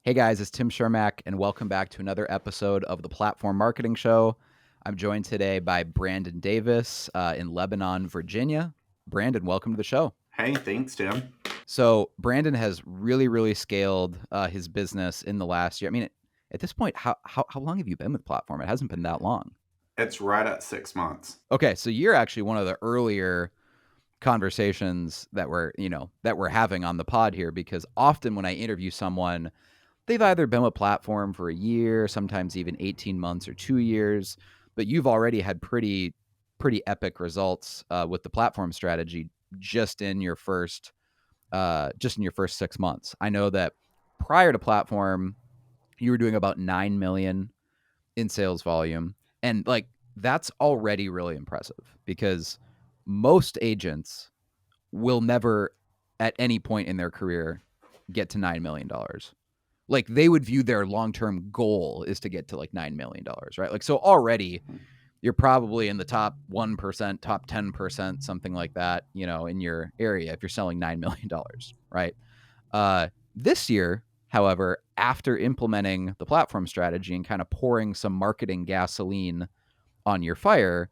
Hey guys, it's Tim Shermack, and welcome back to another episode of the Platform Marketing Show. I'm joined today by Brandon Davis in Lebanon, Virginia. Brandon, welcome to the show. Hey, thanks, Tim. So, Brandon has really scaled his business in the last year. I mean, at this point, how long have you been with Platform? It hasn't been that long. It's right at 6 months. Okay, so you're actually one of the earlier conversations that we're having on the pod here, because often when I interview someone, they've either been with Platform for a year, sometimes even 18 months or 2 years, but you've already had pretty epic results with the platform strategy just in your first 6 months. I know that prior to Platform, you were doing about 9 million in sales volume, and like that's already really impressive because most agents will never at any point in their career get to $9 million. Like they would view their long-term goal is to get to like $9 million, right? Like, so already you're probably in the top 1%, top 10%, something like that, in your area if you're selling $9 million, right? This year, however, after implementing the platform strategy and kind of pouring some marketing gasoline on your fire,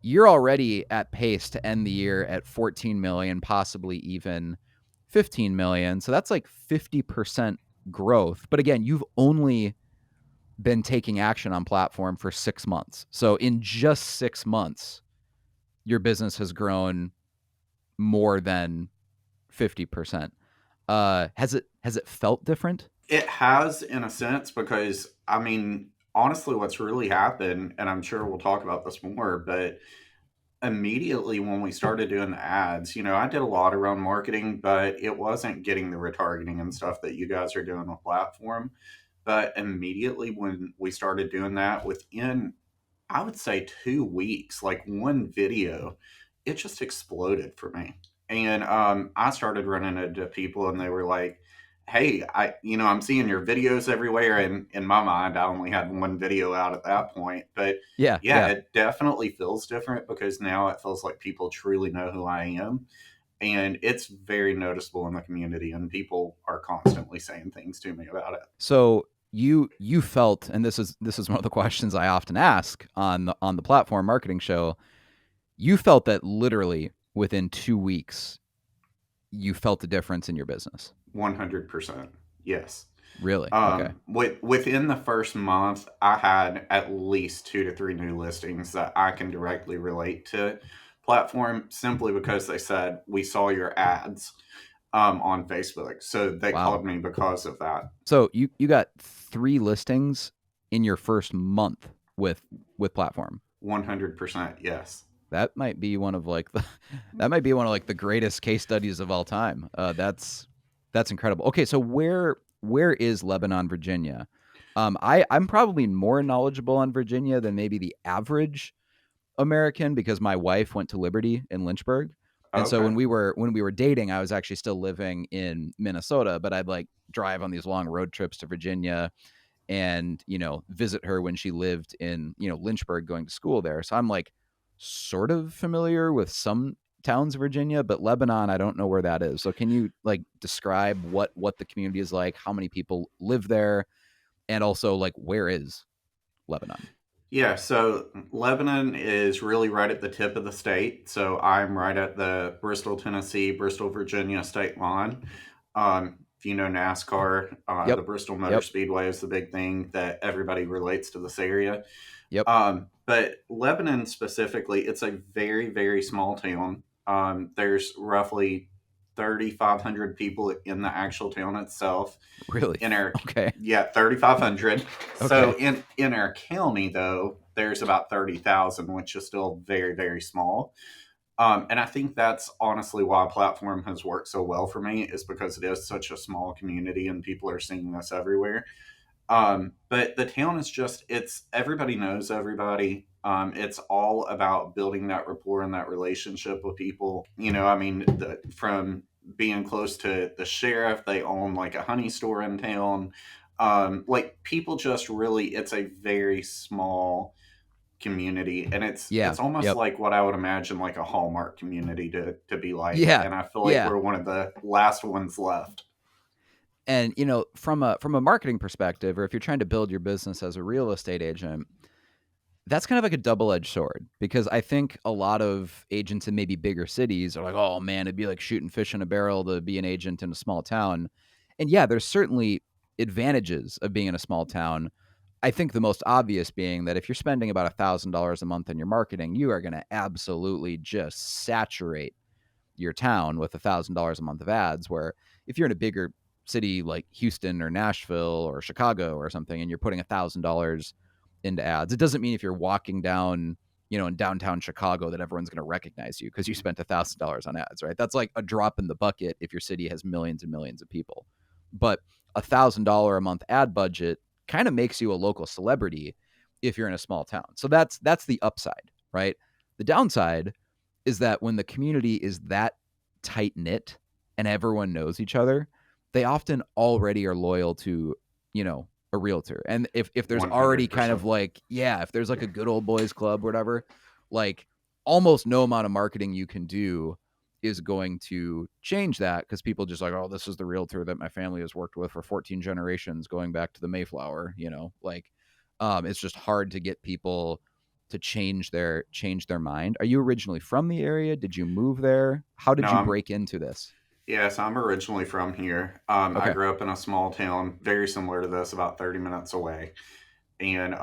you're already at pace to end the year at 14 million, possibly even 15 million. So that's like 50% growth. But again, you've only been taking action on platform for 6 months. So in just 6 months, your business has grown more than 50%. Has it felt different? It has, in a sense, because, honestly, what's really happened, and I'm sure we'll talk about this more, but immediately when we started doing the ads, I did a lot around marketing, but it wasn't getting the retargeting and stuff that you guys are doing on platform. But immediately when we started doing that, within, I would say, 2 weeks, like one video, it just exploded for me. And I started running into people, and they were like, "Hey, I'm seeing your videos everywhere." And in my mind, I only had one video out at that point, but Yeah, yeah, yeah. it definitely feels different because now it feels like people truly know who I am, and it's very noticeable in the community, and people are constantly saying things to me about it. So you felt, and this is one of the questions I often ask on the platform marketing show. You felt that literally within 2 weeks, you felt the difference in your business. 100%. Yes. Really? Okay. Within the first month, I had at least 2 to 3 new listings that I can directly relate to platform, simply because they said, "We saw your ads on Facebook." So they Wow. called me because of that. So you got 3 listings in your first month with platform. 100%. Yes. That might be one of like the that might be one of like the greatest case studies of all time. That's incredible. Okay, so where is Lebanon, Virginia? I'm probably more knowledgeable on Virginia than maybe the average American because my wife went to Liberty in Lynchburg. And so Okay. when we were dating, I was actually still living in Minnesota, but I'd like drive on these long road trips to Virginia and, visit her when she lived in, Lynchburg going to school there. So I'm like sort of familiar with some towns of Virginia, but Lebanon, I don't know where that is. So can you like describe what the community is like, how many people live there, and also like where is Lebanon? Yeah, so Lebanon is really right at the tip of the state. So I'm right at the Bristol, Tennessee, Bristol, Virginia state line. If you know NASCAR, the Yep. Bristol Motor Yep. Speedway is the big thing that everybody relates to this area. Yep. But Lebanon specifically, it's a very, very small town. There's roughly 3,500 people in the actual town itself. Really? In our Okay. Yeah, 3,500. So Okay. in our county, though, there's about 30,000, which is still very, very small. And I think that's honestly why platform has worked so well for me, is because it is such a small community and people are seeing this everywhere. But the town is just, it's everybody knows everybody. It's all about building that rapport and that relationship with people. From being close to the sheriff, they own like a honey store in town. Like people just really, it's a very small community, and Yeah. it's almost Yep. like what I would imagine like a Hallmark community to be like. Yeah. And I feel like Yeah. we're one of the last ones left. And from a marketing perspective, or if you're trying to build your business as a real estate agent, that's kind of like a double-edged sword, because I think a lot of agents in maybe bigger cities are like, oh man, it'd be like shooting fish in a barrel to be an agent in a small town. And yeah, there's certainly advantages of being in a small town. I think the most obvious being that if you're spending about $1,000 a month on your marketing, you are going to absolutely just saturate your town with $1,000 a month of ads. Where if you're in a bigger city like Houston or Nashville or Chicago or something, and you're putting $1,000 into ads, it doesn't mean if you're walking down, in downtown Chicago, that everyone's going to recognize you because you spent $1,000 on ads, right? That's like a drop in the bucket if your city has millions and millions of people. But $1,000 a month ad budget kind of makes you a local celebrity if you're in a small town. So that's the upside, right? The downside is that when the community is that tight knit and everyone knows each other, they often already are loyal to, a realtor. And if there's already kind of 100%. like, yeah, if there's like a good old boys club or whatever, like almost no amount of marketing you can do is going to change that, because people just like, oh, this is the realtor that my family has worked with for 14 generations going back to the Mayflower, like it's just hard to get people to change their mind. Are you originally from the area? Did you move there? How No, did you break into this? yes, I'm originally from here. I Okay. grew up in a small town, very similar to this, about 30 minutes away. And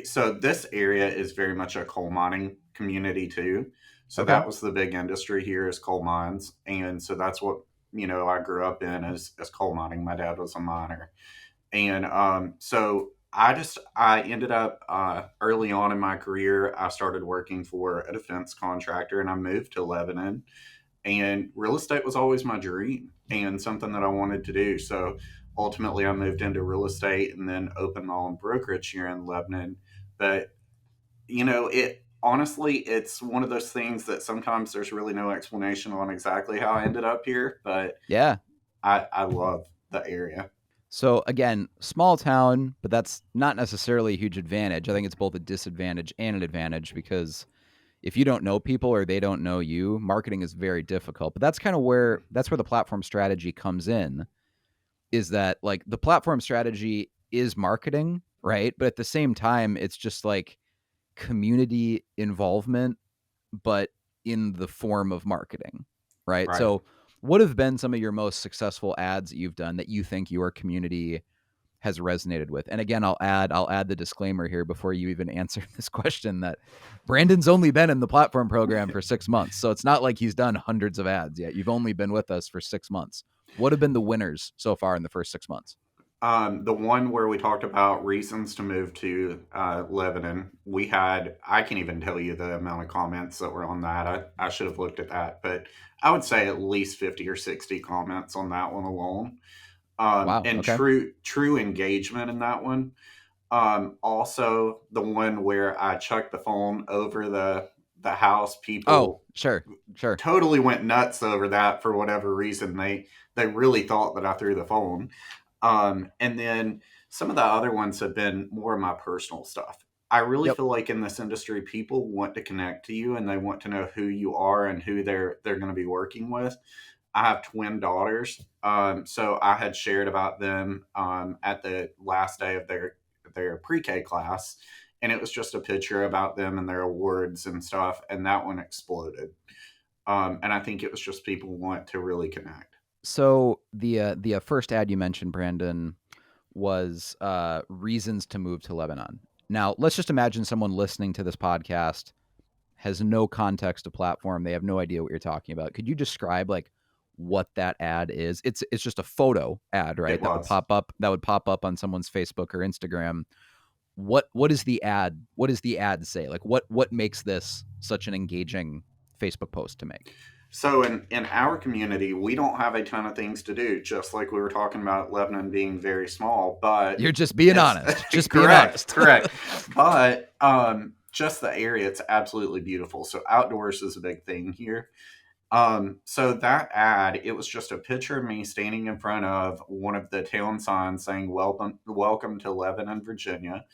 so this area is very much a coal mining community too. So Okay. that was the big industry here, is coal mines. And so that's what, I grew up in, as coal mining. My dad was a miner. And so I ended up, early on in my career, I started working for a defense contractor, and I moved to Lebanon. And real estate was always my dream and something that I wanted to do. So ultimately, I moved into real estate and then opened my own brokerage here in Lebanon. But it honestly, it's one of those things that sometimes there's really no explanation on exactly how I ended up here. But Yeah. I love the area. So again, small town, but that's not necessarily a huge advantage. I think it's both a disadvantage and an advantage, because if you don't know people or they don't know you, marketing is very difficult. But that's where the platform strategy comes in, is that like the platform strategy is marketing, right? But at the same time, it's just like community involvement, but in the form of marketing, right? Right. So, what have been some of your most successful ads that you've done that you think your community has resonated with? And again, I'll add the disclaimer here before you even answer this question, that Brandon's only been in the platform program for 6 months. So it's not like he's done hundreds of ads yet. You've only been with us for 6 months. What have been the winners so far in the first 6 months? The one where we talked about reasons to move to Lebanon, I can't even tell you the amount of comments that were on that. I should have looked at that, but I would say at least 50 or 60 comments on that one alone. Wow. And Okay. true engagement in that one. Also, the one where I chucked the phone over the house, Oh, people sure. Sure. totally went nuts over that for whatever reason. They really thought that I threw the phone. And then some of the other ones have been more of my personal stuff. I really Yep. feel like in this industry, people want to connect to you and they want to know who you are and who they're going to be working with. I have twin daughters, so I had shared about them at the last day of their pre-K class, and it was just a picture about them and their awards and stuff, and that one exploded. And I think it was just people want to really connect. So the first ad you mentioned, Brandon, was reasons to move to Lebanon. Now, let's just imagine someone listening to this podcast has no context of platform. They have no idea what you're talking about. Could you describe like what that ad is? It's just a photo ad, right? It That would was. pop up on someone's Facebook or Instagram. What is the ad? What does the ad say? Like what makes this such an engaging Facebook post to make? So in our community, we don't have a ton of things to do, just like we were talking about Lebanon being very small, but You're just being it's honest. Just being correct, honest. correct. But just the area, it's absolutely beautiful. So outdoors is a big thing here. So that ad, it was just a picture of me standing in front of one of the town signs saying welcome to Lebanon, Virginia.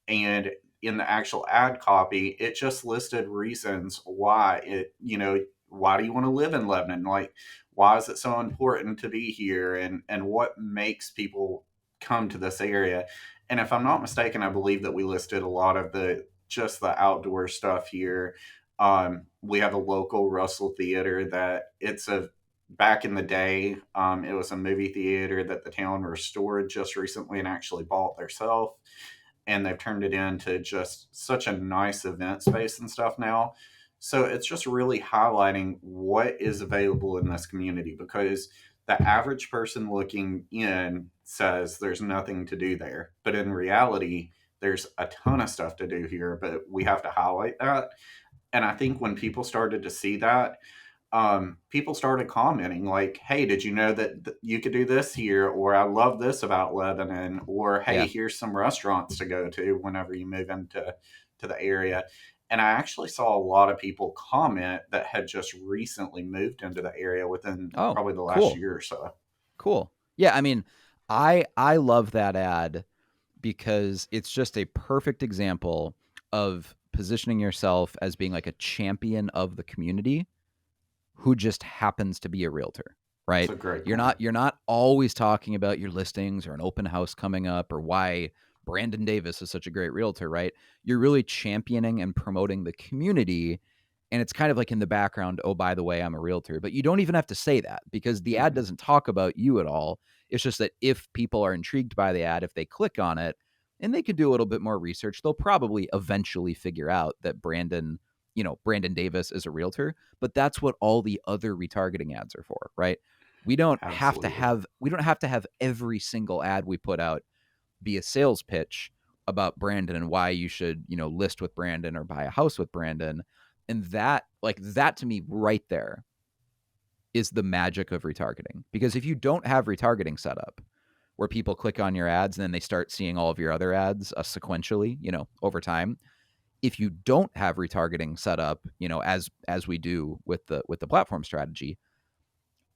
And in the actual ad copy, it just listed reasons why why do you want to live in Lebanon? Like, why is it so important to be here, and what makes people come to this area. And if I'm not mistaken, I believe that we listed a lot of the just the outdoor stuff here. We have a local Russell Theater that it's a back in the day, it was a movie theater that the town restored just recently and actually bought themselves, and they've turned it into just such a nice event space and stuff now. So it's just really highlighting what is available in this community, because the average person looking in says there's nothing to do there. But in reality, there's a ton of stuff to do here, but we have to highlight that. And I think when people started to see that, people started commenting like, "Hey, did you know that you could do this here?" Or "I love this about Lebanon," or "Hey, Yeah. here's some restaurants to go to whenever you move into the area." And I actually saw a lot of people comment that had just recently moved into the area within Oh, probably the last cool. year or so. Cool. Yeah, I mean, I love that ad because it's just a perfect example of positioning yourself as being like a champion of the community who just happens to be a realtor, It's right? a great You're point. not always talking about your listings or an open house coming up or why Brandon Davis is such a great realtor, right? You're really championing and promoting the community, and it's kind of like in the background, oh, by the way, I'm a realtor, but you don't even have to say that because the ad Mhm. doesn't talk about you at all. It's just that if people are intrigued by the ad, if they click on it and they could do a little bit more research, they'll probably eventually figure out that Brandon Davis is a realtor, but that's what all the other retargeting ads are for, right? Absolutely. We don't have to have every single ad we put out be a sales pitch about Brandon and why you should, list with Brandon or buy a house with Brandon. And that to me right there is the magic of retargeting. Because if you don't have retargeting set up where people click on your ads and then they start seeing all of your other ads sequentially, over time, if you don't have retargeting set up, as we do with the platform strategy,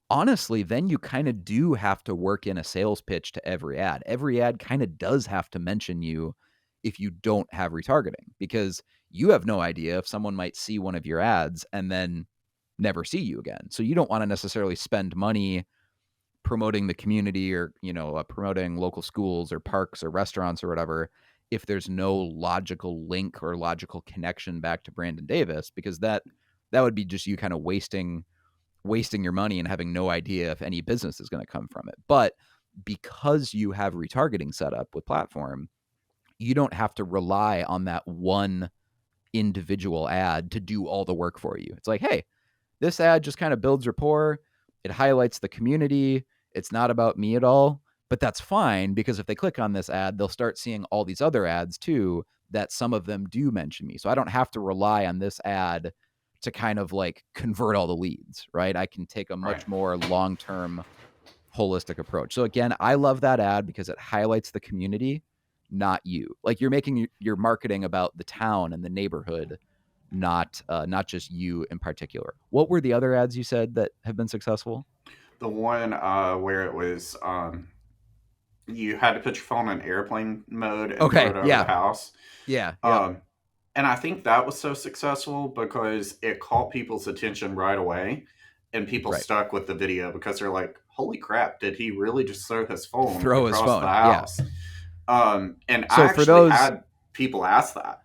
honestly, then you kind of do have to work in a sales pitch to every ad. Every ad kind of does have to mention you if you don't have retargeting, because you have no idea if someone might see one of your ads and then never see you again. So you don't want to necessarily spend money promoting the community or, promoting local schools or parks or restaurants or whatever if there's no logical link or logical connection back to Brandon Davis, because that would be just you kind of wasting your money and having no idea if any business is going to come from it. But because you have retargeting set up with platform, you don't have to rely on that one individual ad to do all the work for you. It's like, hey, this ad just kind of builds rapport. It highlights the community. It's not about me at all, but that's fine because if they click on this ad, they'll start seeing all these other ads too that some of them do mention me. So I don't have to rely on this ad to kind of like convert all the leads, right? I can take a Right. much more long-term holistic approach. So again, I love that ad because it highlights the community, not you. Like you're making your marketing about the town and the neighborhood, not just you in particular. What were the other ads you said that have been successful? The one where it was you had to put your phone in airplane mode and throw Okay, it over the yeah, house. yeah, yep, Um, and I think that was so successful because it caught people's attention right away, and people right. stuck with the video because they're like, "Holy crap! Did he really just throw his phone Throw his across the phone, yeah. house?" And I So for actually those, had people ask that.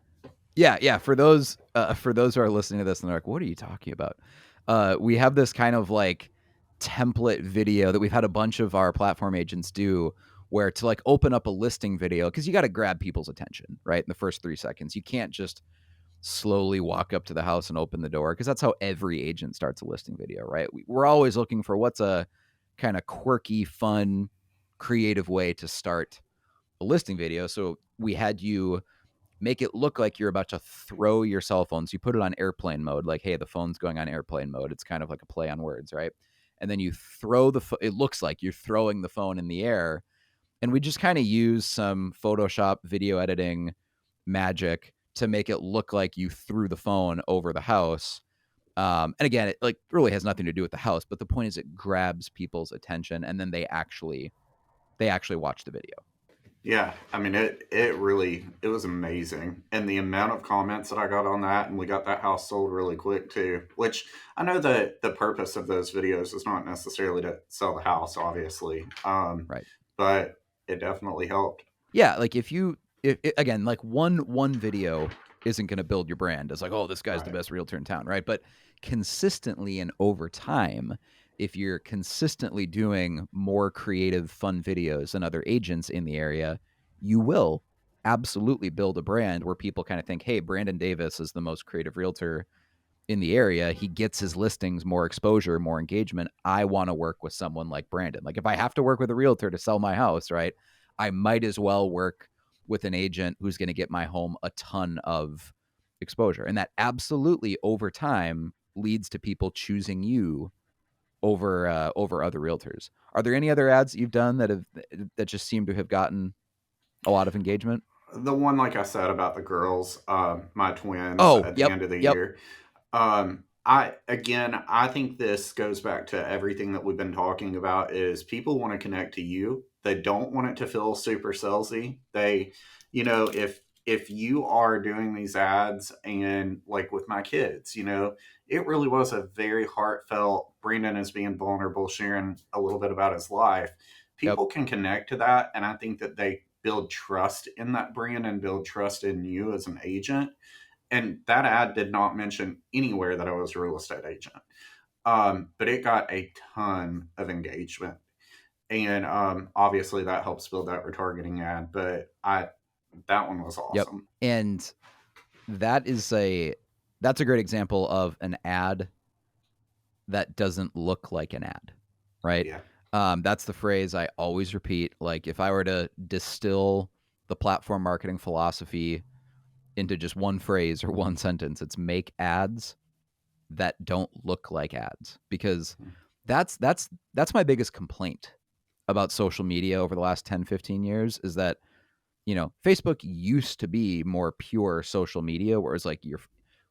yeah, for those who are listening to this and they're like, "What are you talking about?" We have this kind of like template video that we've had a bunch of our platform agents do, where to like open up a listing video because you got to grab people's attention right in the first 3 seconds. You can't just slowly walk up to the house and open the door because that's how every agent starts a listing video, right? We're always looking for what's a kind of quirky, fun, creative way to start a listing video. So we had you make it look like you're about to throw your cell phone. So you put it on airplane mode, like, hey, the phone's going on airplane mode. It's kind of like a play on words, right? And then you throw it looks like you're throwing the phone in the air. And we just kind of use some Photoshop video editing magic to make it look like you threw the phone over the house. And again, it like really has nothing to do with the house, but the point is it grabs people's attention and then they actually watch the video. Yeah, I mean it really it was amazing. And the amount of comments that I got on that, and we got that house sold really quick too. Which I know that the purpose of those videos is not necessarily to sell the house, obviously. Right. But it definitely helped. Yeah, like if you again, like one video isn't going to build your brand as like, oh, this guy's the Right. best realtor in town, right? But consistently and over time, if you're consistently doing more creative, fun videos than other agents in the area, you will absolutely build a brand where people kind of think, hey, Brandon Davis is the most creative realtor in the area. He gets his listings more exposure, more engagement. I want to work with someone like Brandon. Like if I have to work with a realtor to sell my house, right? I might as well work with an agent who's going to get my home a ton of exposure. And that absolutely over time leads to people choosing you over other realtors. Are there any other ads that you've done that just seem to have gotten a lot of engagement? The one, like I said, about the girls, my twins Oh, at the yep, end of the yep, year. I think this goes back to everything that we've been talking about is people want to connect to you. They don't want it to feel super salesy. They, if you are doing these ads and like with my kids, it really was a very heartfelt. Brandon is being vulnerable, sharing a little bit about his life. yep. People can connect to that, and I think that they build trust in that brand and build trust in you as an agent. And that ad did not mention anywhere that I was a real estate agent. But it got a ton of engagement. And obviously that helps build that retargeting ad. But that one was Yep. awesome. And that is a that's a great example of an ad that doesn't look like an ad, right? Yeah. That's the phrase I always repeat. Like if I were to distill the platform marketing philosophy into just one phrase or one sentence, it's make ads that don't look like ads, because that's my biggest complaint about social media over the last 10-15 years is that Facebook used to be more pure social media, whereas like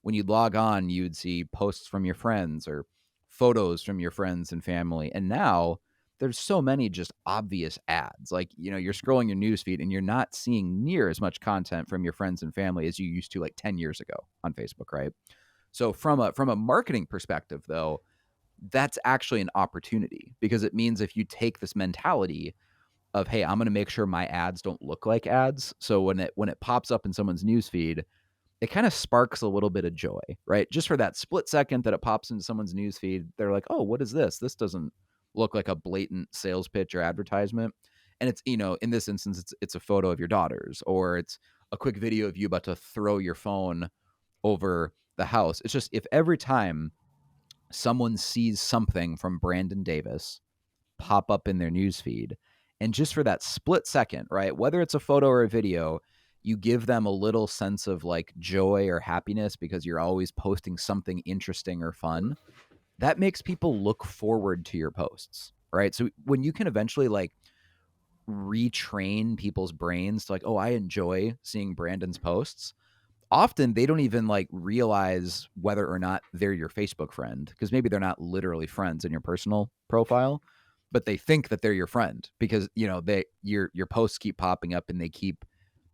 when you log on, you'd see posts from your friends or photos from your friends and family. And now there's so many just obvious ads. Like, you're scrolling your newsfeed and you're not seeing near as much content from your friends and family as you used to like 10 years ago on Facebook, right? So from a marketing perspective though, that's actually an opportunity, because it means if you take this mentality of, hey, I'm going to make sure my ads don't look like ads. So when it pops up in someone's newsfeed, it kind of sparks a little bit of joy, right? Just for that split second that it pops into someone's newsfeed, they're like, oh, what is this? This doesn't look like a blatant sales pitch or advertisement. And it's, in this instance, it's a photo of your daughters, or it's a quick video of you about to throw your phone over the house. It's just, if every time someone sees something from Brandon Davis pop up in their newsfeed, and just for that split second, right, whether it's a photo or a video, you give them a little sense of like joy or happiness because you're always posting something interesting or fun, that makes people look forward to your posts, right? So when you can eventually like retrain people's brains to like, oh, I enjoy seeing Brandon's posts, often they don't even like realize whether or not they're your Facebook friend, because maybe they're not literally friends in your personal profile, but they think that they're your friend because your posts keep popping up and they keep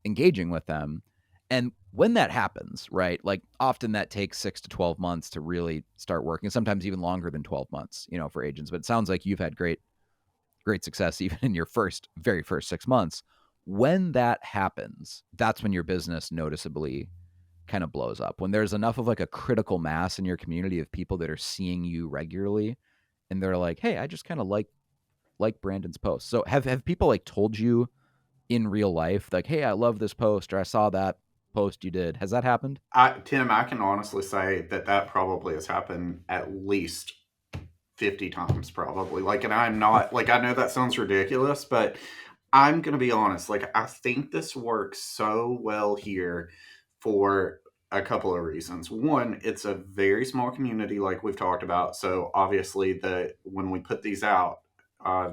engaging with them. And when that happens, right, like often that takes 6 to 12 months to really start working, sometimes even longer than 12 months, for agents. But it sounds like you've had great success even in your very first 6 months. When that happens, that's when your business noticeably kind of blows up. When there's enough of like a critical mass in your community of people that are seeing you regularly and they're like, hey, I just kind of like Brandon's post. So have people like told you in real life, like, hey, I love this post, or I saw that post you did? Has that happened? Tim, I can honestly say that probably has happened at least 50 times, probably. Like, and I'm not, like, I know that sounds ridiculous, but I'm going to be honest. Like, I think this works so well here for a couple of reasons. One, it's a very small community, like we've talked about. So obviously, when we put these out,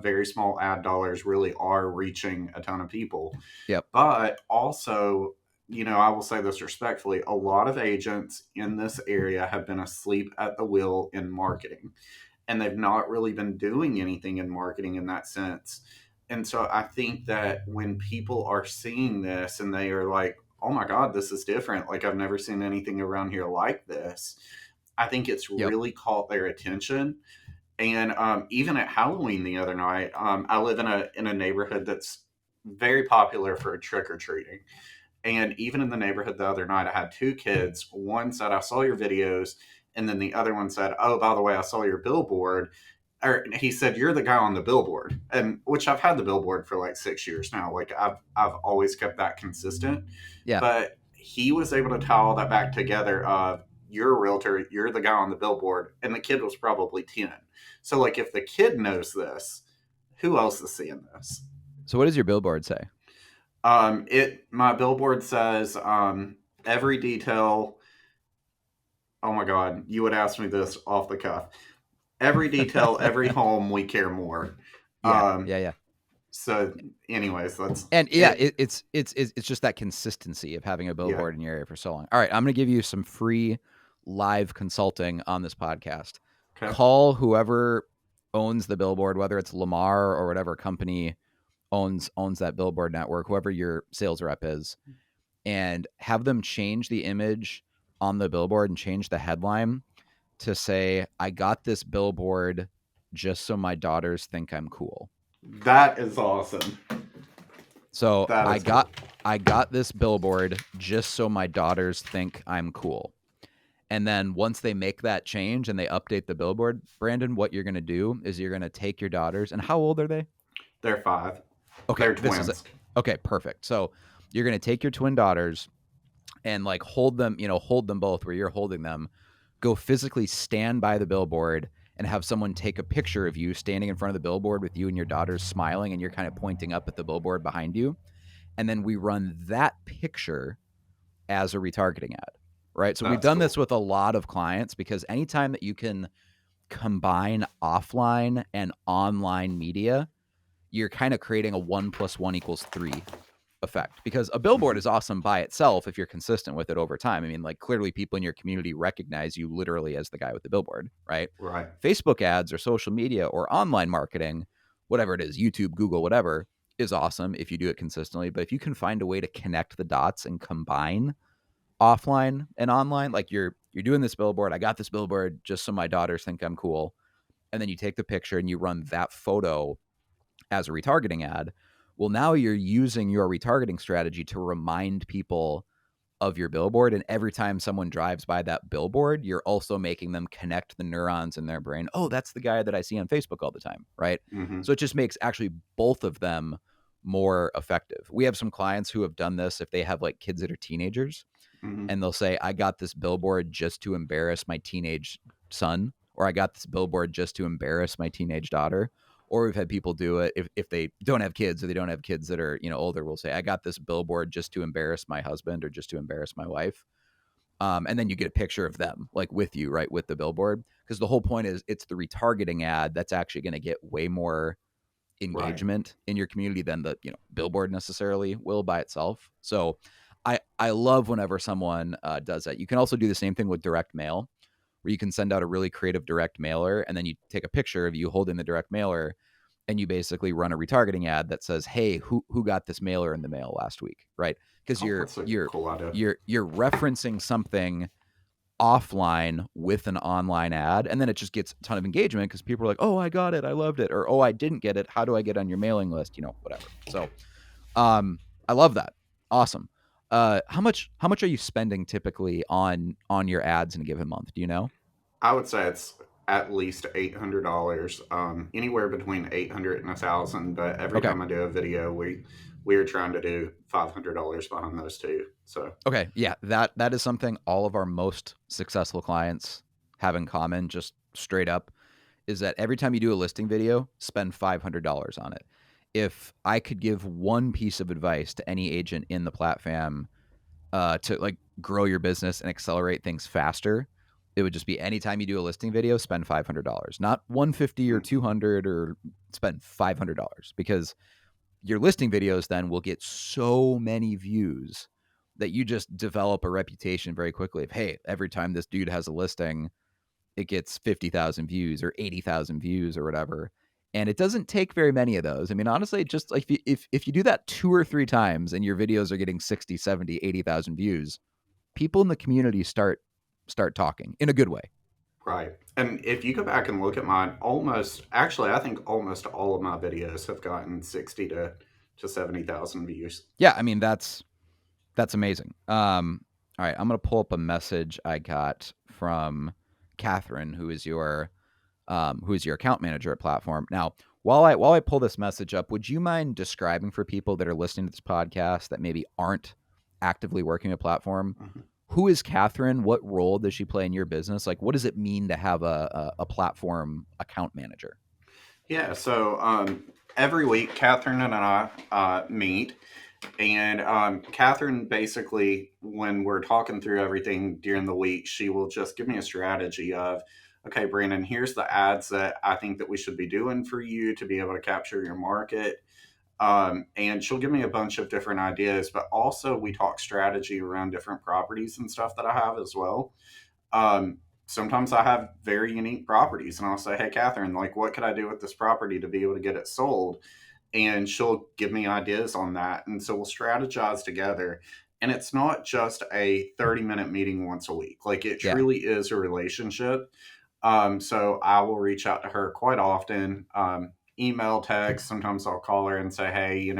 very small ad dollars really are reaching a ton of people. Yep. But also, I will say this respectfully, a lot of agents in this area have been asleep at the wheel in marketing, and they've not really been doing anything in marketing in that sense. And so I think that when people are seeing this and they are like, oh my God, this is different. Like, I've never seen anything around here like this. I think it's Yep. really caught their attention. And even at Halloween the other night, I live in a neighborhood that's very popular for trick or treating. And even in the neighborhood the other night, I had two kids. One said, I saw your videos. And then the other one said, oh, by the way, I saw your billboard. Or he said, you're the guy on the billboard. And which I've had the billboard for like 6 years now. Like I've always kept that consistent. Yeah. But he was able to tie all that back together of you're a realtor, you're the guy on the billboard. And the kid was probably 10. So like if the kid knows this, who else is seeing this? So what does your billboard say? It my billboard says every detail. Oh my God, you would ask me this off the cuff. Every detail, every home, we care more. Yeah. Um, Yeah. Yeah. so, anyways, that's And yeah, it. it's just that consistency of having a Yeah. billboard in your area for so long. All right, I'm going to give you some free live consulting on this podcast. Okay. Call whoever owns the billboard, whether it's Lamar or whatever company owns that billboard network, whoever your sales rep is, and have them change the image on the billboard and change the headline to say, "I got this billboard just so my daughters think I'm cool." That is awesome. So That is cool. I got this billboard just so my daughters think I'm cool. And then once they make that change and they update the billboard, Brandon, what you're going to do is you're going to take your daughters. And how old are they? They're 5. Okay, They're this is it. twins. Okay, perfect. So you're going to take your twin daughters and like hold them, hold them both where you're holding them. Go physically stand by the billboard and have someone take a picture of you standing in front of the billboard with you and your daughters smiling and you're kind of pointing up at the billboard behind you. And then we run that picture as a retargeting ad, right? So we've That's done cool. this with a lot of clients because anytime that you can combine offline and online media, you're kind of creating a 1 + 1 = 3 effect, because a billboard is awesome by itself if you're consistent with it over time. I mean, like, clearly people in your community recognize you literally as the guy with the billboard, right? Right. Facebook ads or social media or online marketing, whatever it is, YouTube, Google, whatever, is awesome if you do it consistently. But if you can find a way to connect the dots and combine offline and online, like you're doing this billboard, I got this billboard just so my daughters think I'm cool, and then you take the picture and you run that photo as a retargeting ad. Well, now you're using your retargeting strategy to remind people of your billboard. And every time someone drives by that billboard, you're also making them connect the neurons in their brain. Oh, that's the guy that I see on Facebook all the time, right? Mm-hmm. So it just makes actually both of them more effective. We have some clients who have done this if they have like kids that are teenagers, Mm-hmm. and they'll say, I got this billboard just to embarrass my teenage son, or I got this billboard just to embarrass my teenage daughter. Or we've had people do it if they don't have kids, or they don't have kids that are, older, will say, I got this billboard just to embarrass my husband or just to embarrass my wife. And then you get a picture of them like with you, right, with the billboard. Because the whole point is it's the retargeting ad that's actually going to get way more Right. engagement in your community than the billboard necessarily will by itself. So I love whenever someone does that. You can also do the same thing with direct mail, where you can send out a really creative direct mailer, and then you take a picture of you holding the direct mailer, and you basically run a retargeting ad that says, "Hey, who got this mailer in the mail last week?" Right? Because Oh, that's a cool idea. you're referencing something offline with an online ad, and then it just gets a ton of engagement because people are like, "Oh, I got it, I loved it," or "Oh, I didn't get it, how do I get on your mailing list?" Whatever. So I love that. Awesome. How much are you spending typically on your ads in a given month? Do you know? I would say it's at least $800. Anywhere between 800 and 1,000. But every Okay. time I do a video, we are trying to do $500 behind those two. So Okay. Yeah, that is something all of our most successful clients have in common, just straight up, is that every time you do a listing video, spend $500 on it. If I could give one piece of advice to any agent in the platform to like grow your business and accelerate things faster, it would just be anytime you do a listing video, spend $500, not 150 or 200, or spend $500, because your listing videos then will get so many views that you just develop a reputation very quickly of, hey, every time this dude has a listing, it gets 50,000 views or 80,000 views or whatever. And it doesn't take very many of those. I mean, honestly, just like if you do that 2 or 3 times and your videos are getting 60, 70, 80,000 views, people in the community start talking in a good way. Right. And if you go back and look at mine, I think almost all of my videos have gotten 60 to 70,000 views. Yeah, I mean that's amazing. All right, I'm gonna pull up a message I got from Catherine, who is your account manager at Platform. Now, while I pull this message up, would you mind describing for people that are listening to this podcast that maybe aren't actively working at Platform? Mhm. Who is Catherine? What role does she play in your business? Like, what does it mean to have a Platform account manager? Yeah. So every week, Catherine and I meet. And Catherine, basically, when we're talking through everything during the week, she will just give me a strategy of, okay, Brandon, here's the ads that I think that we should be doing for you to be able to capture your market. And she'll give me a bunch of different ideas, but also we talk strategy around different properties and stuff that I have as well. Sometimes I have very unique properties, and I'll say, hey, Catherine, like, what could I do with this property to be able to get it sold? And she'll give me ideas on that. And so we'll strategize together. And it's not just a 30-minute meeting once a week, like, it Yeah. truly is a relationship. So I will reach out to her quite often, email, text. Sometimes I'll call her and say, hey,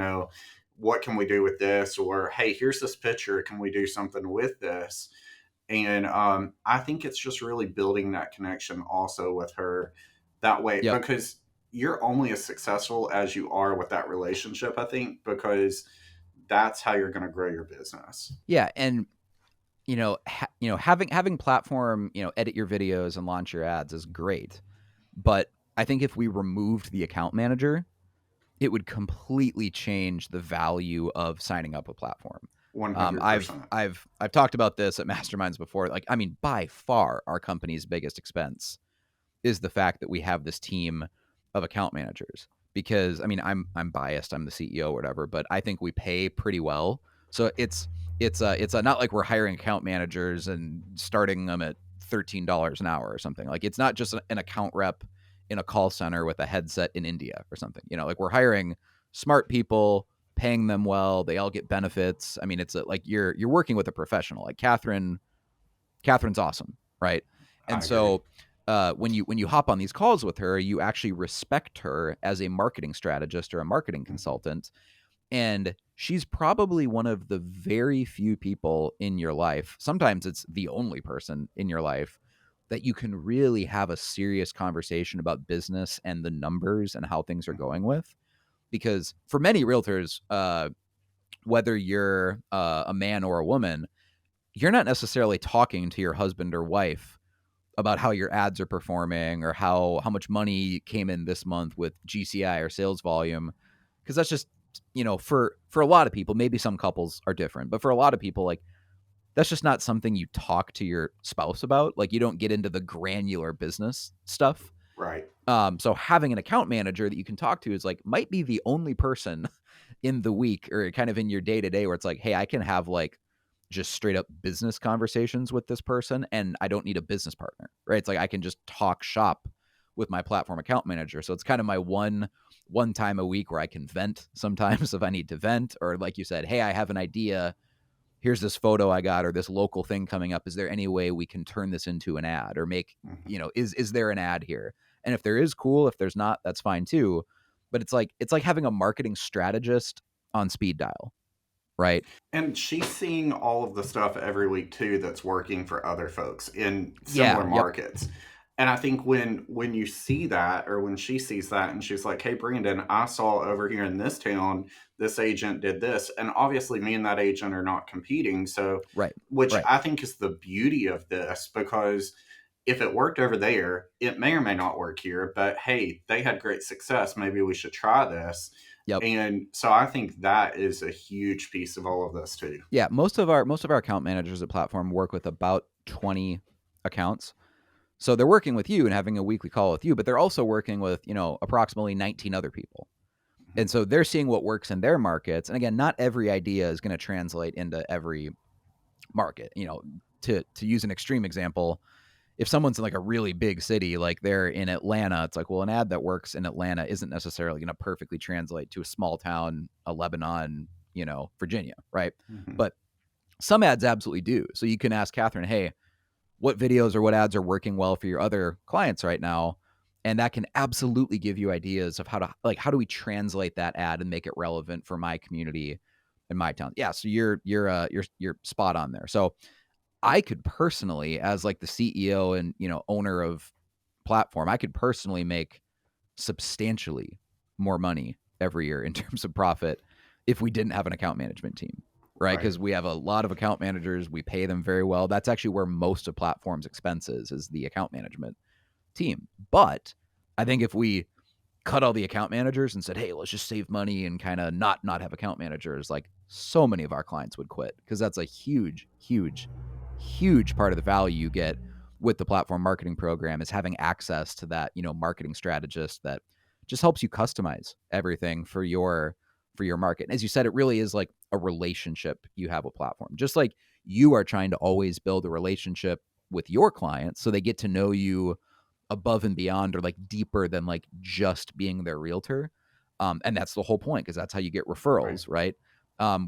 what can we do with this? Or, hey, here's this picture. Can we do something with this? And I think it's just really building that connection also with her that way, Yep. because you're only as successful as you are with that relationship, I think, because that's how you're going to grow your business. Yeah, and having Platform, edit your videos and launch your ads is great. But I think if we removed the account manager, it would completely change the value of signing up a Platform. I've 100%. I've I've talked about this at masterminds before. Like, I mean, by far, our company's biggest expense is the fact that we have this team of account managers. Because I mean, I'm biased. I'm the CEO or whatever, but I think we pay pretty well. So it's not like we're hiring account managers and starting them at $13 an hour or something. Like, it's not just an account rep in a call center with a headset in India or something. Like, we're hiring smart people, paying them well. They all get benefits. I mean, like you're working with a professional. Like Catherine's awesome, right? I And agree. so when you hop on these calls with her, you actually respect her as a marketing strategist or a marketing consultant, and she's probably one of the very few people in your life. Sometimes it's the only person in your life that you can really have a serious conversation about business and the numbers and how things are going with. Because for many realtors, whether you're a man or a woman, you're not necessarily talking to your husband or wife about how your ads are performing or how much money came in this month with GCI or sales volume, because that's just for a lot of people, maybe some couples are different, but for a lot of people, like, that's just not something you talk to your spouse about. Like, you don't get into the granular business stuff. Right. So having an account manager that you can talk to is like might be the only person in the week or kind of in your day to day where it's like, hey, I can have like just straight up business conversations with this person and I don't need a business partner, right? It's like I can just talk shop with my Platform account manager. So it's kind of my one time a week where I can vent sometimes if I need to vent, or like you said, hey, I have an idea. Here's this photo I got or this local thing coming up. Is there any way we can turn this into an ad or make, Mhm. is there an ad here? And if there is, cool. If there's not, that's fine too. But it's like having a marketing strategist on speed dial, right? And she's seeing all of the stuff every week too that's working for other folks in Yeah. similar Yep. markets. And I think when you see that, or when she sees that and she's like, hey, Brandon, I saw over here in this town, this agent did this. And obviously me and that agent are not competing. So, Right. which Right. I think is the beauty of this, because if it worked over there, it may or may not work here, but hey, they had great success. Maybe we should try this. Yep. And so I think that is a huge piece of all of this too. Yeah. Most of our account managers at Platform work with about 20 accounts. So they're working with you and having a weekly call with you, but they're also working with, approximately 19 other people. And so they're seeing what works in their markets. And again, not every idea is going to translate into every market. To use an extreme example, if someone's in like a really big city, like they're in Atlanta, it's like, well, an ad that works in Atlanta isn't necessarily going to perfectly translate to a small town, Lebanon, Virginia, right? Mhm. But some ads absolutely do. So you can ask Catherine, hey, what videos or what ads are working well for your other clients right now? And that can absolutely give you ideas of how do we translate that ad and make it relevant for my community in my town. Yeah, so you're spot on there. So I could personally, as like the CEO and owner of platform, I could personally make substantially more money every year in terms of profit if we didn't have an account management team, right? Right. Because we have a lot of account managers, we pay them very well. That's actually where most of platform's expenses is the account management team. But I think if we cut all the account managers and said, hey, let's just save money and kind of not have account managers, like so many of our clients would quit, because that's a huge part of the value you get with the platform marketing program is having access to that, marketing strategist that just helps you customize everything for your market. And as you said, it really is like a relationship you have with platform. Just like you are trying to always build a relationship with your clients so they get to know you above and beyond, or like deeper than like just being their realtor. And that's the whole point, because that's how you get Right. referrals, right?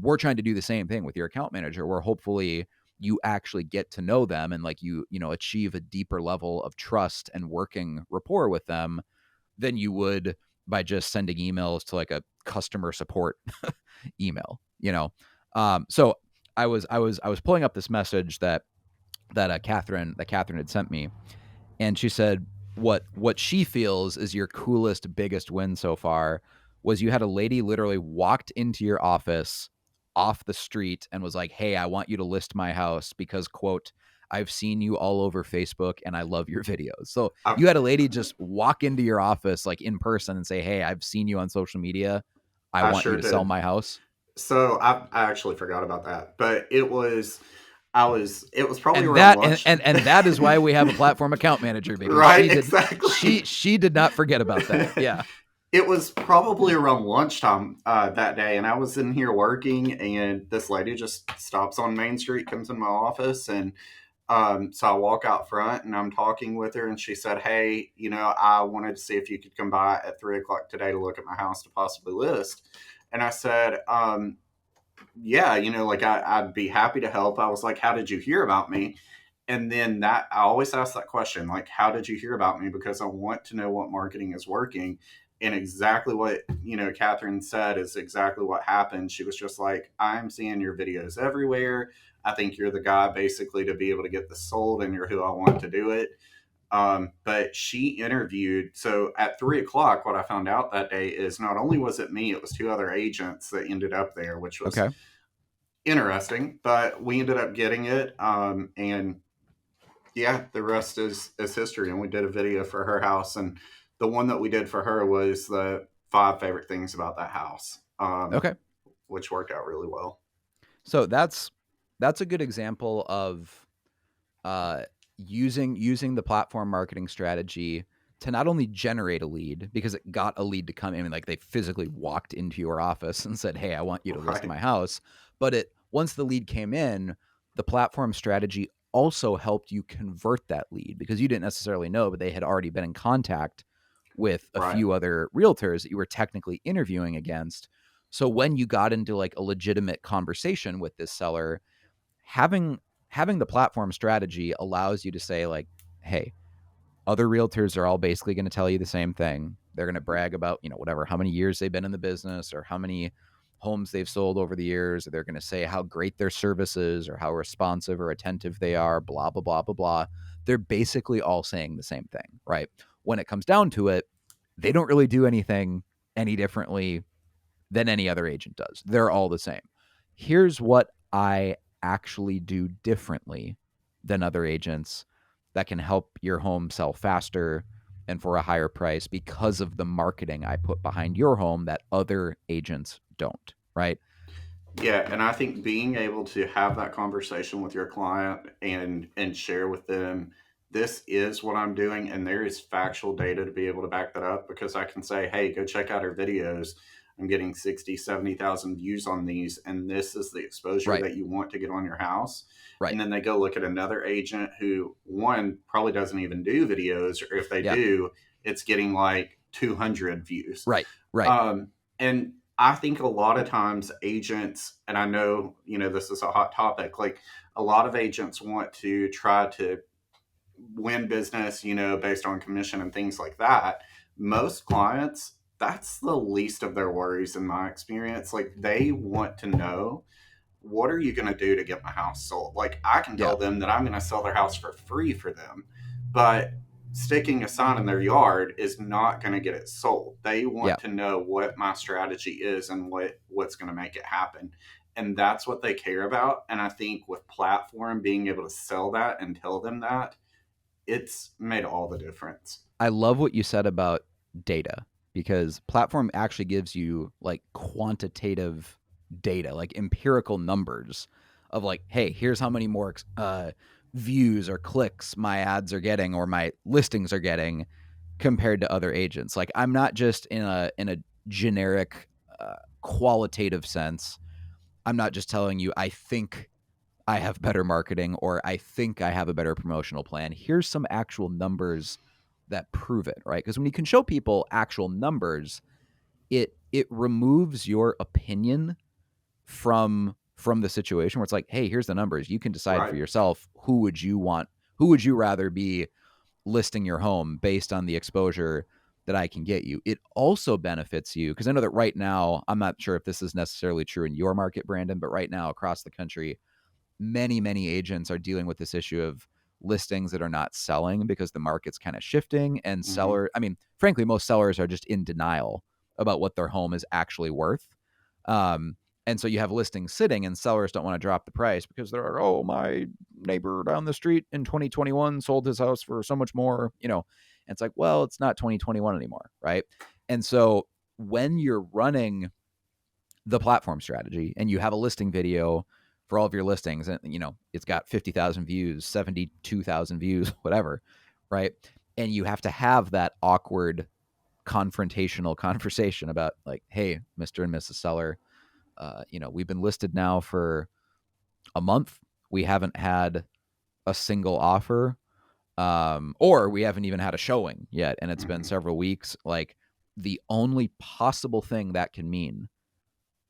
We're trying to do the same thing with your account manager, where hopefully you actually get to know them and like achieve a deeper level of trust and working rapport with them than you would by just sending emails to like a customer support email, So I was pulling up this message that Catherine had sent me, and she said what she feels is your coolest, biggest win so far was you had a lady literally walked into your office off the street and was like, hey, I want you to list my house because, quote, I've seen you all over Facebook and I love your videos. So I, you had a lady just walk into your office like in person and say, hey, I've seen you on social media, I I want you sure to sell did. my house. So I actually forgot about that, but it was probably And around that lunch. and that is why we have a platform account manager, because Right, she did exactly. she did not forget about that. Yeah. It was probably around lunchtime that day, and I was in here working, and this lady just stops on Main Street, comes in my office, and so I walk out front, and I'm talking with her, and she said, "Hey, I wanted to see if you could come by at 3 o'clock today to look at my house to possibly list." And I said, "Yeah, like I'd be happy to help." I was like, "How did you hear about me?" And then that I always ask that question, like, how did you hear about me? Because I want to know what marketing is working. And exactly what, Catherine said is exactly what happened. She was just like, I'm seeing your videos everywhere. I think you're the guy basically to be able to get this sold, and you're who I want to do it. But she interviewed. So at 3 o'clock, what I found out that day is not only was it me, it was two other agents that ended up there, which was Okay. interesting, but we ended up getting it. And yeah, the rest is history. And we did a video for her house, and the one that we did for her was the 5 favorite things about that house, Okay. which worked out really well. So that's a good example of uh, using the platform marketing strategy to not only generate a lead, because it got a lead to come in, like they physically walked into your office and said, hey, I want you to list Right, my house. But once the lead came in, the platform strategy also helped you convert that lead, because you didn't necessarily know, but they had already been in contact with a right. few other realtors that you were technically interviewing against. So when you got into like a legitimate conversation with this seller, having the platform strategy allows you to say like, hey, other realtors are all basically going to tell you the same thing. They're going to brag about, whatever, how many years they've been in the business or how many homes they've sold over the years. Or they're going to say how great their service is or how responsive or attentive they are, blah, blah, blah, blah, blah. They're basically all saying the same thing, right? When it comes down to it, they don't really do anything any differently than any other agent does. They're all the same. Here's what I actually do differently than other agents that can help your home sell faster and for a higher price because of the marketing I put behind your home that other agents don't, right? Yeah, and I think being able to have that conversation with your client and share with them, this is what I'm doing, and there is factual data to be able to back that up, because I can say, hey, go check out our videos. I'm getting 60, 70,000 views on these, and this is the exposure Right. that you want to get on your house. Right. And then they go look at another agent who, one, probably doesn't even do videos, or if they Yeah. do, it's getting like 200 views. Right. Right. And I think a lot of times agents, and I know, this is a hot topic, like a lot of agents want to try to win business, based on commission and things like that. Most clients, that's the least of their worries in my experience. Like they want to know, what are you going to do to get my house sold? Like I can Yeah. tell them that I'm going to sell their house for free for them, but sticking a sign in their yard is not going to get it sold. They Yeah. want to know what my strategy is and what's going to make it happen. And that's what they care about. And I think with platform being able to sell that and tell them that, it's made all the difference. I love what you said about data, because platform actually gives you like quantitative data, like empirical numbers of like, hey, here's how many more views or clicks my ads are getting or my listings are getting compared to other agents. Like I'm not just in a generic qualitative sense. I'm not just telling you I think I have better marketing or I think I have a better promotional plan. Here's some actual numbers that prove it, right? Because when you can show people actual numbers, it removes your opinion from the situation where it's like, hey, here's the numbers. You can decide for Right. yourself who would you rather be listing your home based on the exposure that I can get you. It also benefits you because I know that right now, I'm not sure if this is necessarily true in your market, Brandon, but right now across the country, many agents are dealing with this issue of listings that are not selling because the market's kind of shifting and Mm-hmm. frankly, most sellers are just in denial about what their home is actually worth. Um, and so you have listings sitting and sellers don't want to drop the price because they're, oh, my neighbor down the street in 2021 sold his house for so much more, and it's like, well, it's not 2021 anymore. Right. And so when you're running the platform strategy and you have a listing video for all of your listings and it's got 50,000 views, 72,000 views, whatever, right? And you have to have that awkward confrontational conversation about like, hey, Mr. and Mrs. Seller, we've been listed now for a month. We haven't had a single offer, or we haven't even had a showing yet, and it's been Mm-hmm. several weeks. Like the only possible thing that can mean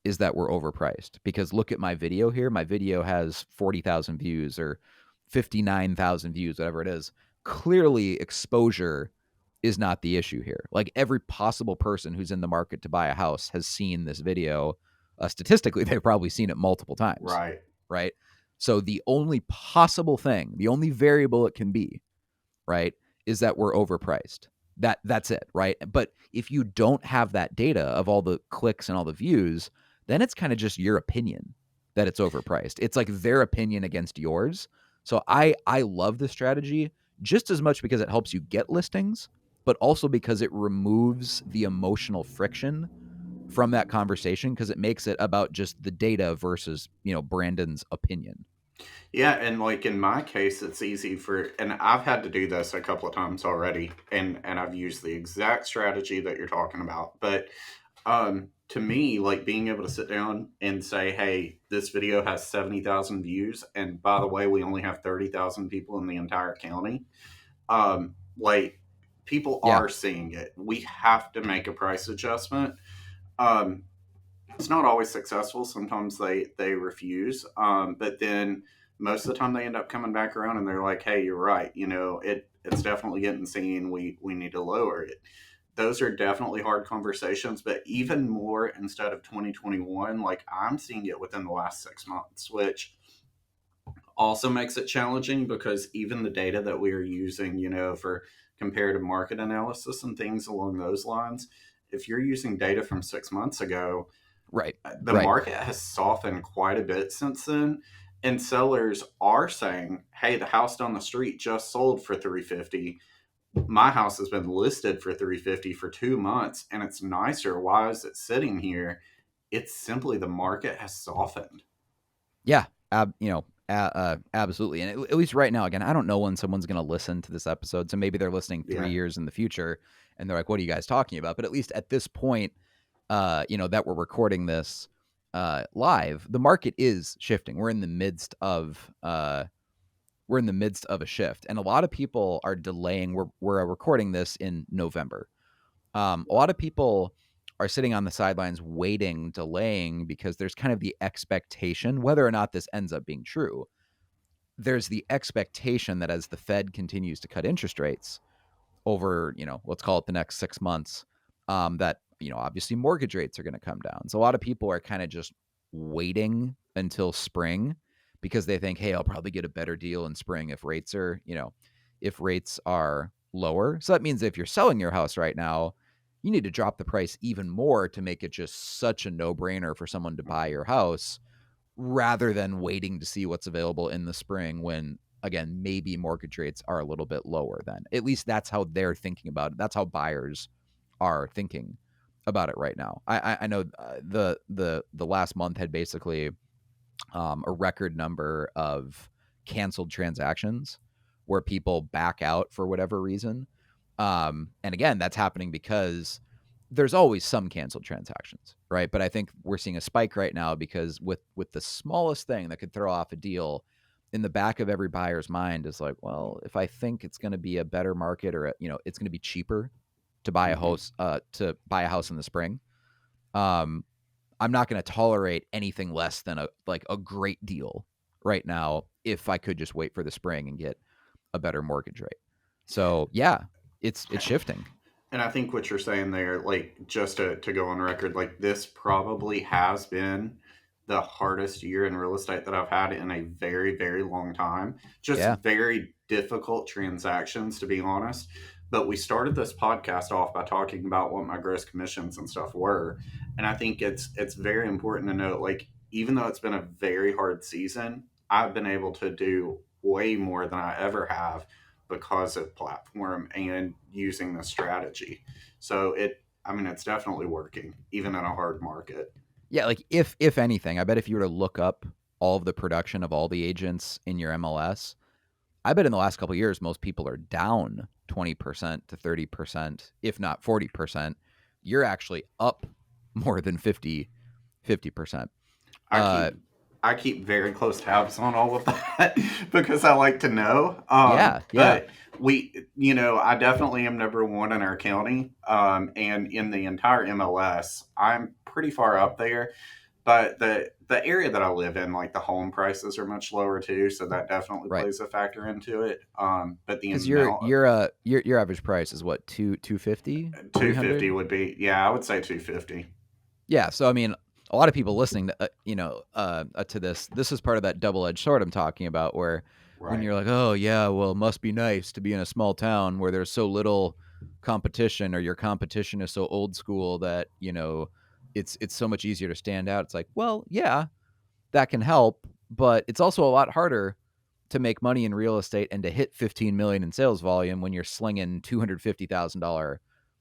is that we're overpriced, because look at my video here. My video has 40,000 views or 59,000 views, whatever it is. Clearly, exposure is not the issue here. Like every possible person who's in the market to buy a house has seen this video. Statistically, they've probably seen it multiple times, Right. right? So the only possible thing, the only variable it can be, right, is that we're overpriced. That's it, right? But if you don't have that data of all the clicks and all the views, then it's kind of just your opinion that it's overpriced. It's like their opinion against yours. So I love this strategy just as much because it helps you get listings, but also because it removes the emotional friction from that conversation, because it makes it about just the data versus, Brandon's opinion. Yeah, and like in my case, it's easy and I've had to do this a couple of times already, and I've used the exact strategy that you're talking about. But to me, like being able to sit down and say, hey, this video has 70,000 views, and by the way, we only have 30,000 people in the entire county. Like people Yeah. are seeing it. We have to make a price adjustment. Um, it's not always successful. Sometimes they refuse, but then most of the time they end up coming back around and they're like, "Hey, you're right. It's definitely getting seen. We need to lower it." Those are definitely hard conversations, but even more instead of 2021, like I'm seeing it within the last 6 months, which also makes it challenging because even the data that we are using, for comparative market analysis and things along those lines, if you're using data from 6 months ago, Right. the Right. market has softened quite a bit since then, and sellers are saying, hey, the house down the street just sold for 350. My house has been listed for 350 for 2 months and it's nicer. Why is it sitting here? It's simply the market has softened. Yeah. Absolutely. And at least right now, again, I don't know when someone's going to listen to this episode. So maybe they're listening 3 Yeah. years in the future and they're like, what are you guys talking about? But at least at this point, that we're recording this live, the market is shifting. We're in the midst of a shift, and a lot of people are delaying. We're recording this in November. A lot of people are sitting on the sidelines waiting, delaying, because there's kind of the expectation, whether or not this ends up being true, there's the expectation that as the Fed continues to cut interest rates over, let's call it the next 6 months, that, obviously mortgage rates are going to come down. So a lot of people are kind of just waiting until spring because they think, hey, I'll probably get a better deal in spring if rates are lower. So that means if you're selling your house right now, you need to drop the price even more to make it just such a no-brainer for someone to buy your house, rather than waiting to see what's available in the spring when, again, maybe mortgage rates are a little bit lower. Then at least that's how they're thinking about it. That's how buyers are thinking about it right now. I know the last month had basically a record number of canceled transactions where people back out for whatever reason. And again, that's happening because there's always some canceled transactions, right? But I think we're seeing a spike right now because with the smallest thing that could throw off a deal, in the back of every buyer's mind is like, well, if I think it's going to be a better market, or it's going to be cheaper to buy a Mhm. house in the spring, um, I'm not going to tolerate anything less than a great deal right now if I could just wait for the spring and get a better mortgage rate. So yeah, it's shifting. And I think what you're saying there, like, just to go on record, like, this probably has been the hardest year in real estate that I've had in a very, very long time. Just Yeah. very difficult transactions, to be honest. But we started this podcast off by talking about what my gross commissions and stuff were. And I think it's very important to note, like, even though it's been a very hard season, I've been able to do way more than I ever have because of platform and using the strategy. So I mean, it's definitely working even in a hard market. Yeah, like if anything, I bet if you were to look up all of the production of all the agents in your MLS, I bet in the last couple of years most people are down 20% to 30%, if not 40%. You're actually up more than 50%. I Uh keep I keep very close tabs on all of that because I like to know. yeah, yeah, But I definitely am number one in our county, and in the entire MLS, I'm pretty far up there. But the area that I live in, like, the home prices are much lower too, so that definitely right. plays a factor into it. But the Cuz your amount your uh your average price is what, 250, 250 300? would be, yeah, I would say 250. Yeah, so I mean, a lot of people listening to to this is part of that double-edged sword I'm talking about, where when Right. you're like, oh yeah, well, it must be nice to be in a small town where there's so little competition, or your competition is so old school that it's so much easier to stand out. It's like, well, yeah, that can help, but it's also a lot harder to make money in real estate and to hit 15 million in sales volume when you're slinging $250,000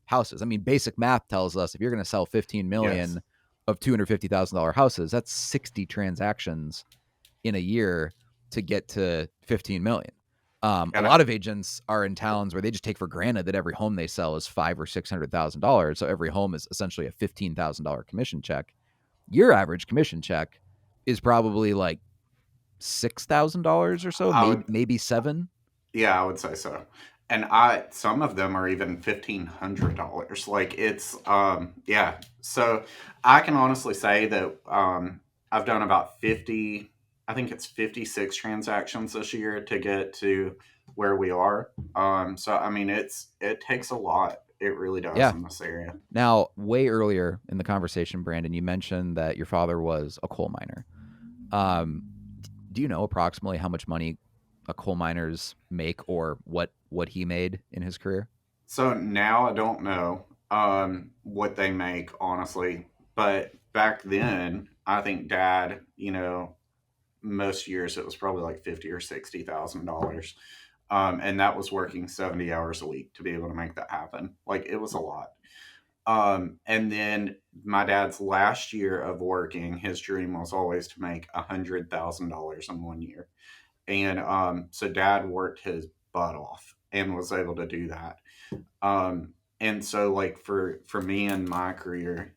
houses. I mean, basic math tells us if you're going to sell 15 Yes. million of $250,000 houses, that's 60 transactions in a year to get to 15 million. A And lot of agents are in towns where they just take for granted that every home they sell is $500,000 or $600,000. So every home is essentially a $15,000 commission check. Your average commission check is probably like $6,000 or so, I would, maybe seven. yeah, I would say so. And some of them are even $1,500. Like, it's, yeah. So I can honestly say that I've done about 50, I think it's 56 transactions this year to get to where we are. So I mean, it takes a lot. It really does Yeah. in this area. Now, way earlier in the conversation, Brandon, you mentioned that your father was a coal miner. Um, do you know approximately how much money a coal miners make, or what he made in his career? So now I don't know what they make, honestly. But back then, I think dad, most years it was probably like 50 or $60,000. And that was working 70 hours a week to be able to make that happen. Like, it was a lot. And then my dad's last year of working, his dream was always to make $100,000 in 1 year. And so dad worked his butt off and was able to do that. And so like for me and my career,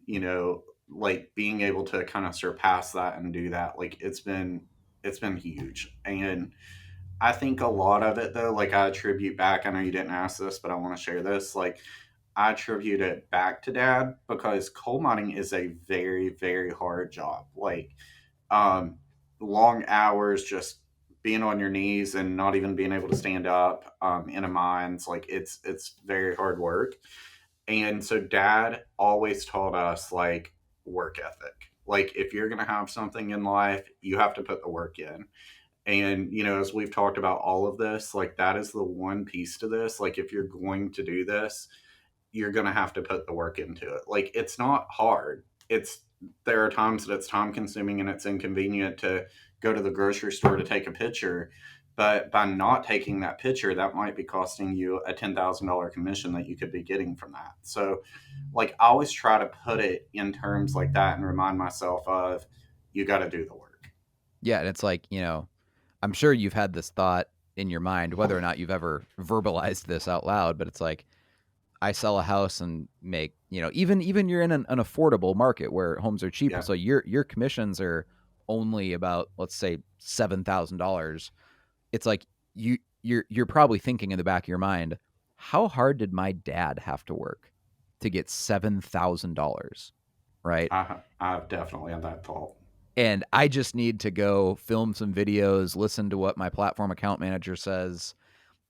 like being able to kind of surpass that and do that, like it's been huge. And I think a lot of it though, like I attribute back, I know you didn't ask this, but I want to share this. Like I attribute it back to dad because coal mining is a very, very hard job. Like um, long hours, just being on your knees and not even being able to stand up in a mines. Like it's very hard work. And so dad always taught us like work ethic. Like if you're gonna have something in life, you have to put the work in. And as we've talked about all of this, like that is the one piece to this. Like if you're going to do this, you're going to have to put the work into it. Like it's not hard. There are times that it's time consuming and it's inconvenient to go to the grocery store to take a picture, but by not taking that picture, that might be costing you a $10,000 commission that you could be getting from that. So, like I always try to put it in terms like that and remind myself of you got to do the work. Yeah, and it's like, I'm sure you've had this thought in your mind, whether or not you've ever verbalized this out loud, but it's like I sell a house and make, even you're in an affordable market where homes are cheap, Yeah, so your commissions are only about, let's say, $7,000. It's like you're probably thinking in the back of your mind, how hard did my dad have to work to get $7,000, right? I've definitely had that thought. And I just need to go film some videos, listen to what my platform account manager says,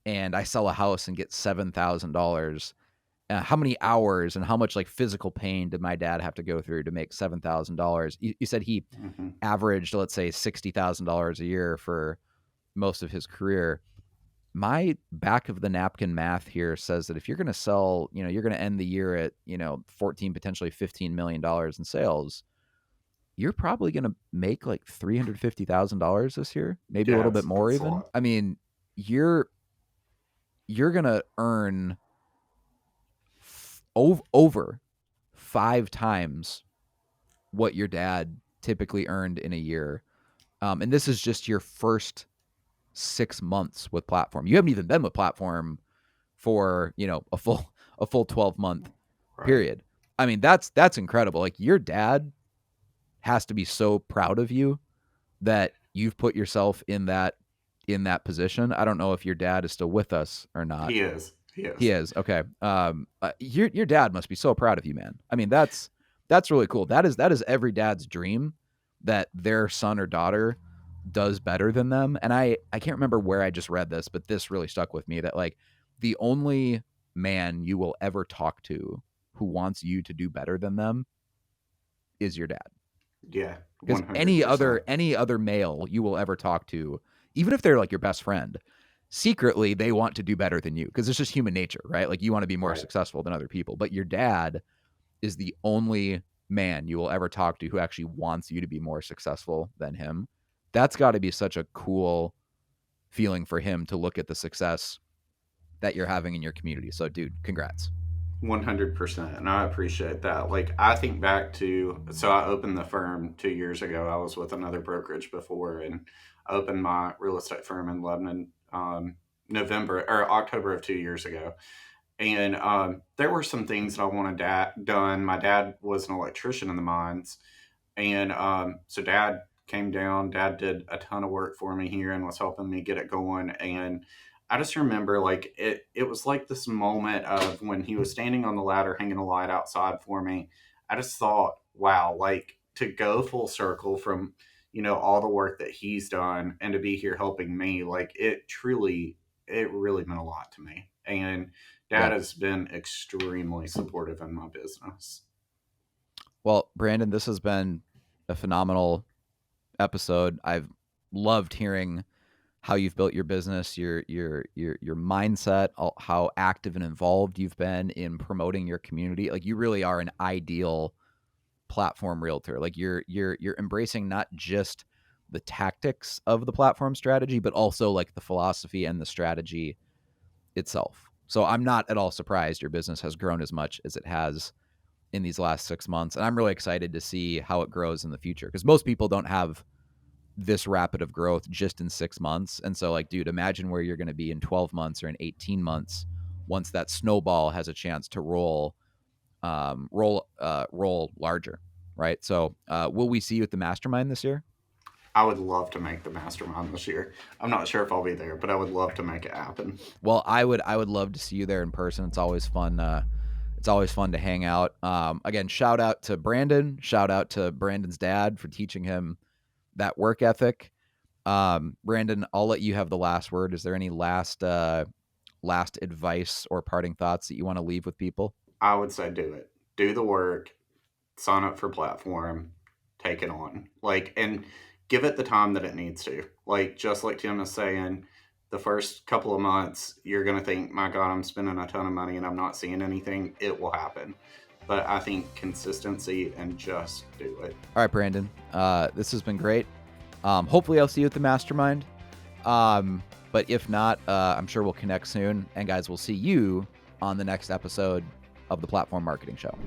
and I sell a house and get $7,000. How many hours and how much like physical pain did my dad have to go through to make $7,000? You said he Hmm. averaged, let's say, $60,000 a year for most of his career. My back of the napkin math here says that if you're going to sell, you're going to end the year at, 14, potentially $15 million in sales, you're probably going to make like $350,000 this year, maybe a Yeah, little bit it's more it's a even. lot. I mean, you're going to earn over 5 times what your dad typically earned in a year. And this is just your first 6 months with platform. You haven't even been with platform for, a full 12-month Right. period. I mean, that's incredible. Like your dad has to be so proud of you that you've put yourself in that position. I don't know if your dad is still with us or not. He is. He He is. is. Okay. Your dad must be so proud of you, man. I mean, that's really cool. That is every dad's dream, that their son or daughter does better than them. And I can't remember where I just read this, but this really stuck with me, that like the only man you will ever talk to who wants you to do better than them is your dad. Yeah, Because 100%. any other male you will ever talk to, even if they're like your best friend, secretly they want to do better than you, because it's just human nature, right? Like you want to be more Right. successful than other people. But your dad is the only man you will ever talk to who actually wants you to be more successful than him. That's got to be such a cool feeling for him to look at the success that you're having in your community. So, dude, congrats. 100%. And I appreciate that. Like, I think back to, so I opened the firm 2 years ago. I was with another brokerage before, and I opened my real estate firm in Lebanon November or October of 2 years ago. And there were some things that I wanted done. My dad was an electrician in the mines. And so dad came down. Dad did a ton of work for me here and was helping me get it going. And I just remember like it was like this moment of when he was standing on the ladder hanging a light outside for me. I just thought, wow, like to go full circle from, all the work that he's done and to be here helping me, like it really meant a lot to me. And dad Yeah. has been extremely supportive in my business. Well, Brandon, this has been a phenomenal episode. I've loved hearing how you've built your business, your mindset, how active and involved you've been in promoting your community. Like you really are an ideal platform realtor. Like you're embracing not just the tactics of the platform strategy, but also like the philosophy and the strategy itself. So I'm not at all surprised your business has grown as much as it has in these last 6 months. And I'm really excited to see how it grows in the future, because most people don't have this rapid of growth just in 6 months. And so, like, dude, imagine where you're going to be in 12 months or in 18 months once that snowball has a chance to roll larger, right? So will we see you at the mastermind this year? I would love to make the mastermind this year. I'm not sure if I'll be there, but I would love to make it happen. Well, I would love to see you there in person. It's always fun. It's always fun to hang out. Again, shout out to Brandon. Shout out to Brandon's dad for teaching him that work ethic. Brandon, I'll let you have the last word. Is there any last advice or parting thoughts that you want to leave with people? I would say do it. Do the work, sign up for platform, take it on. Like, and give it the time that it needs to. Like, just like Tim is saying, the first couple of months, you're going to think, my God, I'm spending a ton of money and I'm not seeing anything. It will happen. But I think consistency and just do it. All right, Brandon. This has been great. Hopefully, I'll see you at the mastermind. But if not, I'm sure we'll connect soon. And guys, we'll see you on the next episode of the Platform Marketing Show.